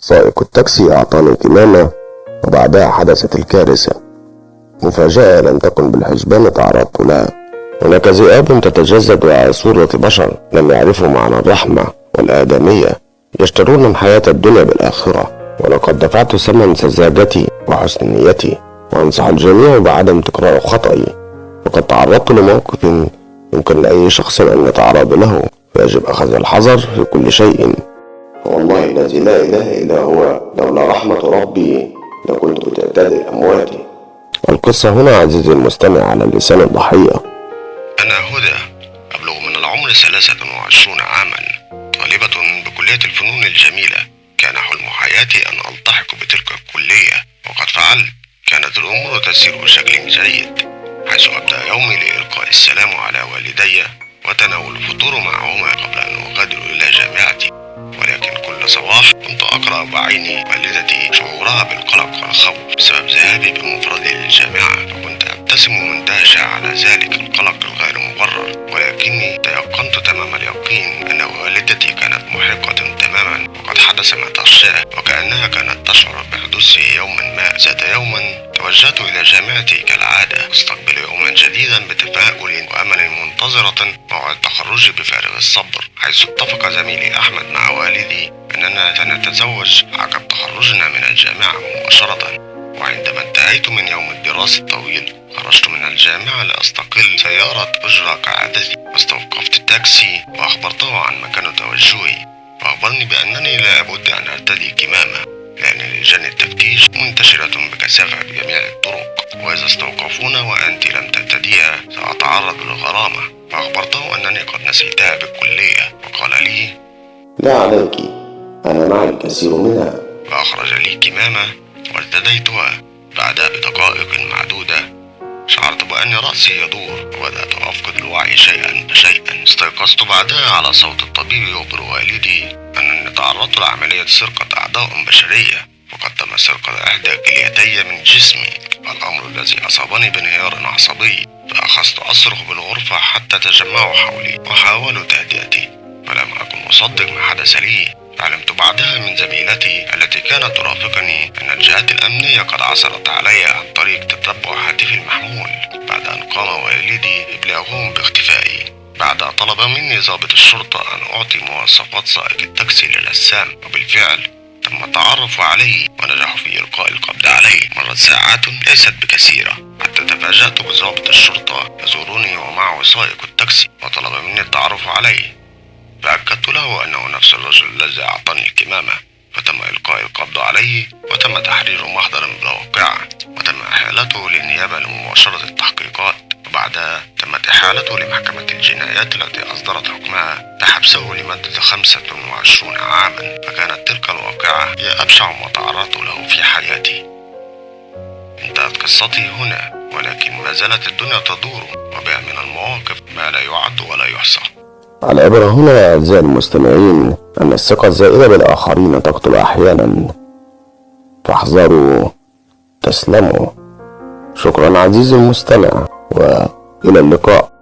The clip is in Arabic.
سائق التاكسي أعطاني كمامة، وبعدها حدثت الكارثة. مفاجأة لم تكن بالحسبان تعرضت لها. هناك ذئاب تتجسد على صورة بشر لم يعرفوا معنى الرحمة والآدمية، يشترون الحياة الدنيا بالآخرة. ولقد دفعت ثمن سذاجتي وحسن نيتي، وأنصح الجميع بعدم تكرار خطئي. وقد تعرضت لموقف يمكن لأي شخص أن يتعرض له، فيجب أخذ الحذر في كل شيء. والله الذي لا إله إلا هو، لولا رحمة ربي لكنت بتعداد الأموات. القصة هنا عزيزي المستمع على لسان الضحية. أنا هدى، أبلغ من العمر 23 عاما، طالبة بكلية الفنون الجميلة. كان حلم حياتي أن ألتحق بتلك الكلية، وقد فعلت. كانت الأمور تسير بشكل جيد، حيث أبدأ يومي لإلقاء السلام على والدي وتناول الفطور معهما قبل أن أغادر إلى جامعتي. ولكن كل صباح كنت أقرأ بعيني والدتي شعورها بالقلق والخوف بسبب ذهابي بمفردي للجامعة، فكنت أبتسم مندهشة على ذلك القلق الغير مبرر. ولكني تيقنت تمام اليقين أن والدتي كانت محقة تماما، وقد حدث ما تخشاه، وكأنها كانت تشعر بحدوثه يوما ما. ذات يوم توجهت إلى جامعتي كالعادة، أستقبل يوما جديدا بتفاؤل وأمل، منتظرة موعد تخرجي بفارغ الصبر، حيث اتفق زميلي أحمد مع والدي أننا سنتزوج عقب تخرجنا من الجامعة مباشرة. وعندما انتهيت من يوم الدراسة الطويل، خرجت من الجامعة لأستقل سيارة أجرة كعادتي، واستوقفت التاكسي وأخبرته عن مكان توجهي، وأخبرني بأنني لابد أن أرتدي كمامة، لأن لجان التفتيش منتشرة بكثافة بجميع الطرق، وإذا استوقفونا وأنت لم ترتديها سأتعرض للغرامة. فأخبرته أنني قد نسيتها بالكلية، وقال لي: لا عليك، أنا معي الكثير منها. فأخرج لي كمامة وارتديتها. بعدها بدقائق معدودة شعرت بأن رأسي يدور، وبدأت أفقد الوعي شيئا فشيئا. استيقظت بعدها على صوت الطبيب يخبر والدي أنني تعرضت لعملية سرقة أعضاء بشرية، وقد تم سرقة إحدى كليتي من جسمي، الأمر الذي أصابني بانهيار عصبي. فأخذت أصرخ بالغرفة حتى تجمعوا حولي وحاولوا تهدئتي، ولم أكن أصدق ما حدث لي. علمت بعدها من زميلتي التي كانت ترافقني أن الجهات الأمنية قد عثرت علي عن طريق تتبع هاتفي المحمول، بعد أن قام والدي بإبلاغهم باختفائي. بعدها طلب مني ضابط الشرطة أن أعطي مواصفات سائق التاكسي للرسام، وبالفعل تم التعرف عليه ونجحوا في إلقاء القبض عليه. مرت ساعات ليست بكثيرة حتى تفاجأت بضابط الشرطة يزورني ومعه سائق التاكسي، وطلب مني التعرف عليه. فأكدت له أنه نفس الرجل الذي أعطاني الكمامة، فتم إلقاء القبض عليه، وتم تحرير محضر بالواقعة، وتم إحالته للنيابة لمباشرة التحقيقات. وبعدها تمت إحالته لمحكمة الجنايات التي أصدرت حكمها بحبسه لمدة 25 عاما. فكانت تلك الواقعة هي أبشع ما تعرضت له في حياتي. انتهت قصتي هنا، ولكن ما زالت الدنيا تدور، وبها من المواقف ما لا يعد ولا يحصى. العبرة هنا أعزائي المستمعين أن الثقة الزائدة بالآخرين تقتل أحيانا، فاحذروا تسلموا. شكرا عزيزي المستمع، وإلى اللقاء.